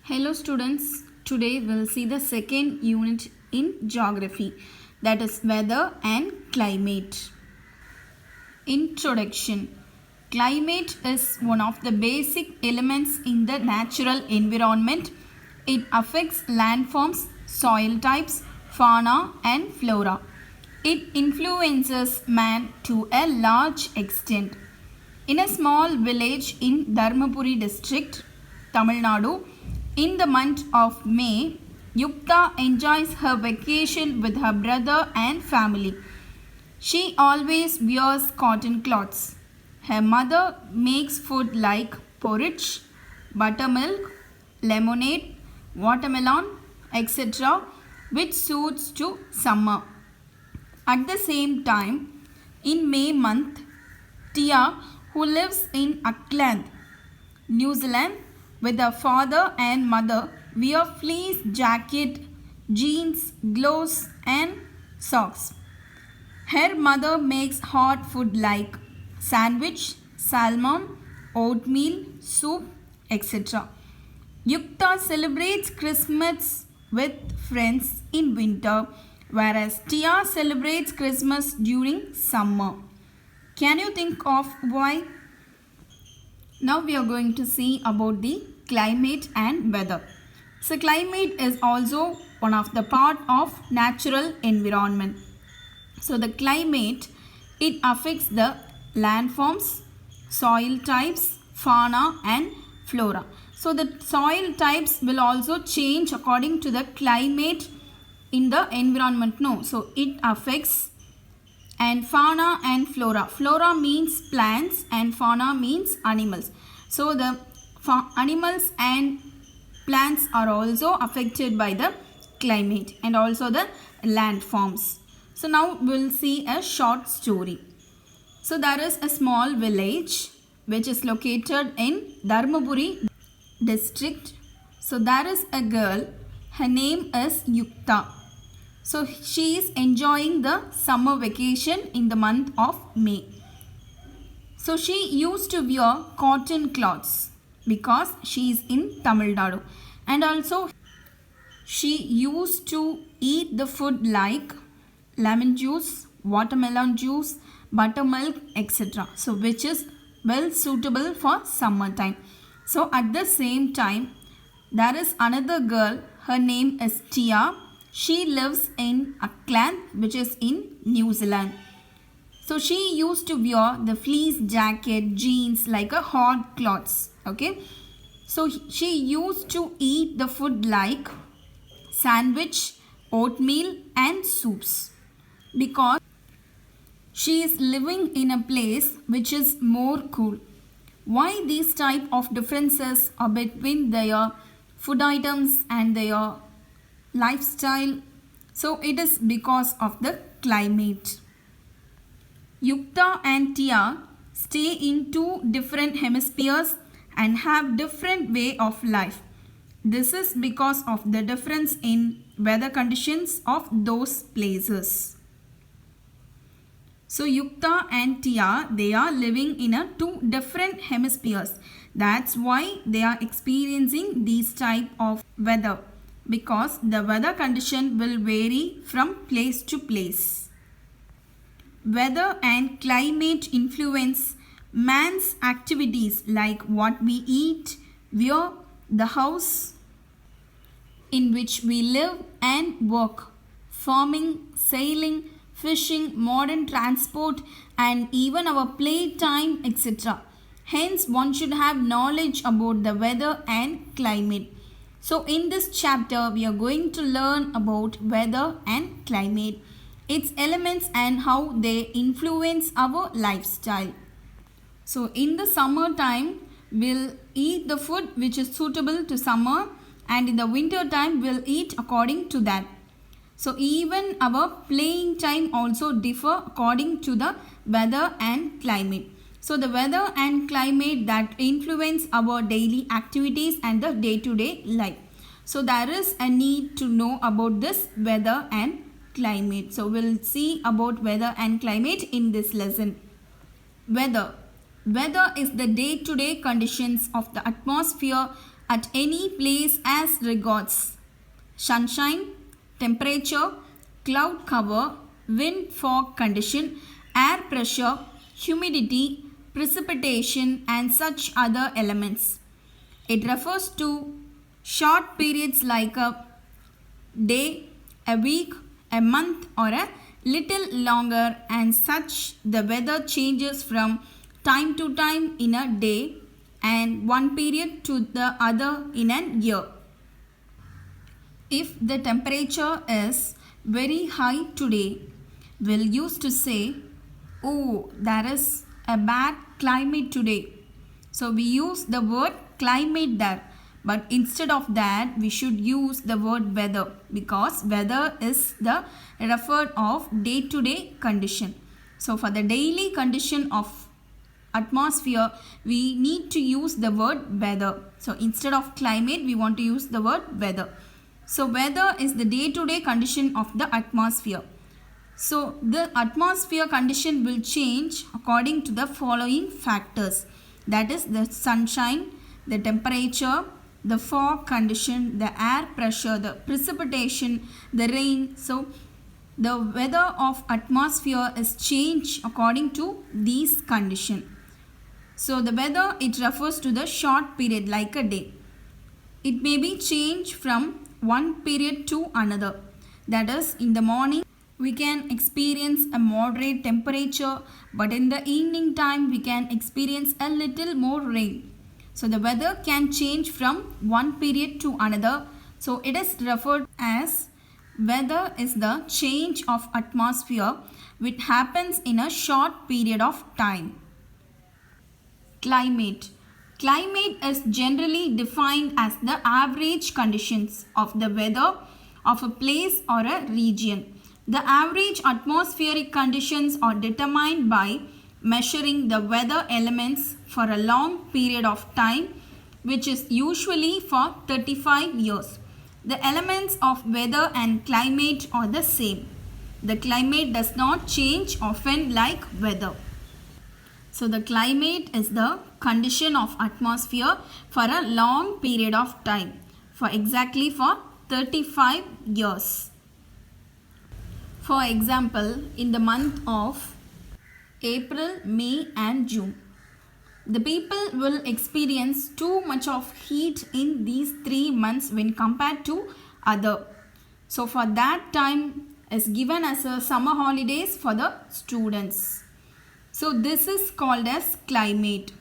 Hello students, today we'll see the second unit in geography, that is weather and climate. Introduction. Climate is one of the basic elements in the natural environment. It affects landforms, soil types, fauna and flora. It influences man to a large extent. In a small village in Dharmapuri district, Tamil Nadu, in the month of May, Yukta enjoys her vacation with her brother and family. She always wears cotton clothes. Her mother makes food like porridge, buttermilk, lemonade, watermelon, etc., which suits to summer. At the same time, in May month, Tia, who lives in Auckland, New Zealand, with her father and mother, wear fleece jacket, jeans, gloves and socks. Her mother makes hot food like sandwich, salmon, oatmeal, soup, etc. Yukta celebrates Christmas with friends in winter, whereas Tia celebrates Christmas during summer. Can you think of why? Now we are going to see about the climate and weather. So climate is also one of the part of natural environment. So the climate, it affects the landforms, soil types, fauna and flora. So the soil types will also change according to the climate in the environment. No, so it affects and fauna and flora. Flora means plants and fauna means animals. So the animals and plants are also affected by the climate and also the landforms. So now we'll see a short story. So there is a small village which is located in Dharmapuri district. So there is a girl, her name is Yukta. So she is enjoying the summer vacation in the month of May. So she used to wear cotton cloths because she is in Tamil Nadu. And also she used to eat the food like lemon juice, watermelon juice, buttermilk, etc. So which is well suitable for summertime. So at the same time, there is another girl, her name is Tia. She lives in Auckland, which is in New Zealand. So she used to wear the fleece jacket, jeans like a hot clothes. Okay. So she used to eat the food like sandwich, oatmeal and soups because she is living in a place which is more cool. Why these type of differences are between their food items and their lifestyle? So it is because of the climate. Yukta and Tia stay in two different hemispheres and have different way of life. This is because of the difference in weather conditions of those places. So Yukta and Tia, they are living in a two different hemispheres. That's why they are experiencing these type of weather, because the weather condition will vary from place to place. Weather and climate influence man's activities like what we eat, wear, the house in which we live and work, farming, sailing, fishing, modern transport and even our playtime, etc. Hence one should have knowledge about the weather and climate. So in this chapter we are going to learn about weather and climate, its elements and how they influence our lifestyle. So in the summer time we'll eat the food which is suitable to summer, and in the winter time we'll eat according to that. So even our playing time also differ according to the weather and climate. So the weather and climate that influence our daily activities and the day-to-day life. So there is a need to know about this weather and climate. So we'll see about weather and climate in this lesson. Weather. Weather is the day-to-day conditions of the atmosphere at any place as regards sunshine, temperature, cloud cover, wind fog condition, air pressure, humidity, precipitation and such other elements. It refers to short periods like a day, a week, a month or a little longer, and such the weather changes from time to time in a day and one period to the other in an year. If the temperature is very high today, we'll use to say, oh, there is a bad climate today. So we use the word climate there. But instead of that, we should use the word weather, because weather is the referred of day-to-day condition. So for the daily condition of atmosphere, we need to use the word weather. So instead of climate, we want to use the word weather. So weather is the day-to-day condition of the atmosphere. So the atmosphere condition will change according to the following factors. That is the sunshine, the temperature, the fog condition, the air pressure, the precipitation, the rain. So the weather of atmosphere is changed according to these conditions. So the weather, it refers to the short period like a day. It may be changed from one period to another. That is, in the morning we can experience a moderate temperature, but in the evening time we can experience a little more rain. So the weather can change from one period to another. So it is referred as weather is the change of atmosphere which happens in a short period of time. Climate. Climate is generally defined as the average conditions of the weather of a place or a region. The average atmospheric conditions are determined by measuring the weather elements for a long period of time, which is usually for 35 years. The elements of weather and climate are the same. The climate does not change often like weather. So the climate is the condition of atmosphere for a long period of time, for 35 years. For example, in the month of April, May and June, the people will experience too much of heat in these 3 months when compared to other. So for that time is given as a summer holidays for the students. So this is called as climate.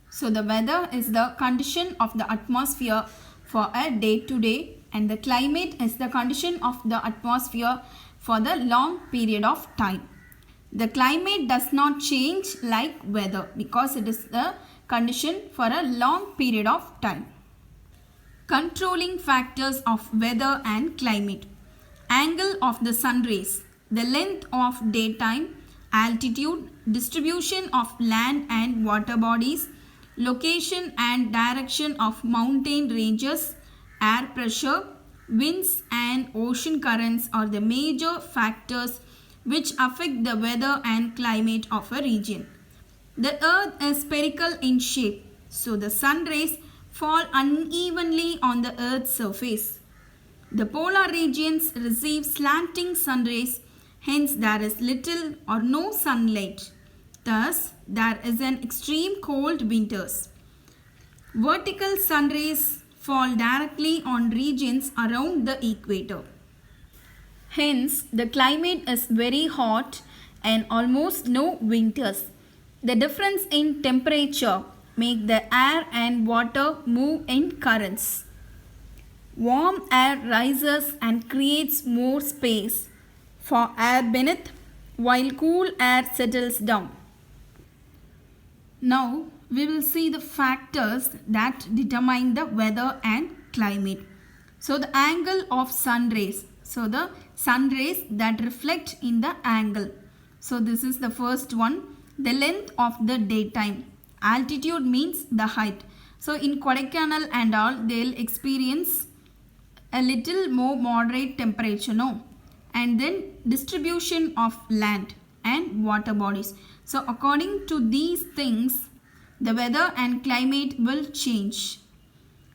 So the weather is the condition of the atmosphere for a day to day, and the climate is the condition of the atmosphere for the long period of time. The climate does not change like weather because it is the condition for a long period of time. Controlling factors of weather and climate. Angle of the sun rays, the length of daytime, altitude, distribution of land and water bodies, location and direction of mountain ranges, air pressure, winds and ocean currents are the major factors which affect the weather and climate of a region. The earth is spherical in shape, so the sun rays fall unevenly on the earth's surface. The polar regions receive slanting sun rays, hence there is little or no sunlight. Thus, there is an extreme cold winters. Vertical sun rays fall directly on regions around the equator. Hence, the climate is very hot and almost no winters. The difference in temperature make the air and water move in currents. Warm air rises and creates more space for air beneath, while cool air settles down. Now, we will see the factors that determine the weather and climate. So, the angle of sun rays. So, the sun rays that reflect in the angle. So, this is the first one. The length of the daytime. Altitude means the height. So, in Kodaikanal and all, they will experience a little more moderate temperature, no? And then distribution of land and water bodies. So according to these things, the weather and climate will change.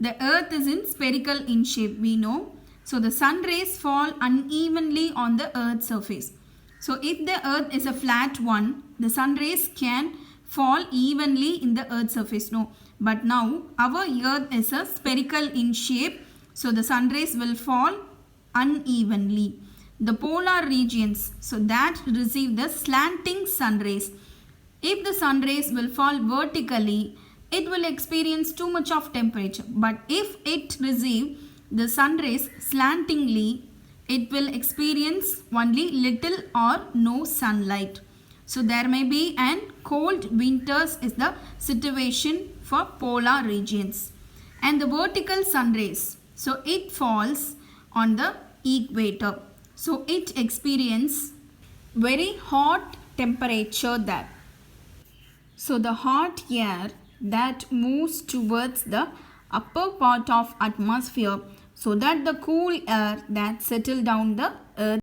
The earth is in spherical in shape, we know. So the sun rays fall unevenly on the earth's surface. So if the earth is a flat one, the sun rays can fall evenly in the earth's surface. No, but now our earth is a spherical in shape, so the sun rays will fall unevenly. The polar regions, so that receive the slanting sun rays. If the sun rays will fall vertically, it will experience too much of temperature. But if it receive the sun rays slantingly, it will experience only little or no sunlight. So there may be an cold winters is the situation for polar regions. And the vertical sun rays, so it falls on the equator. So it experience very hot temperature there. So the hot air that moves towards the upper part of atmosphere, so that the cool air that settle down the earth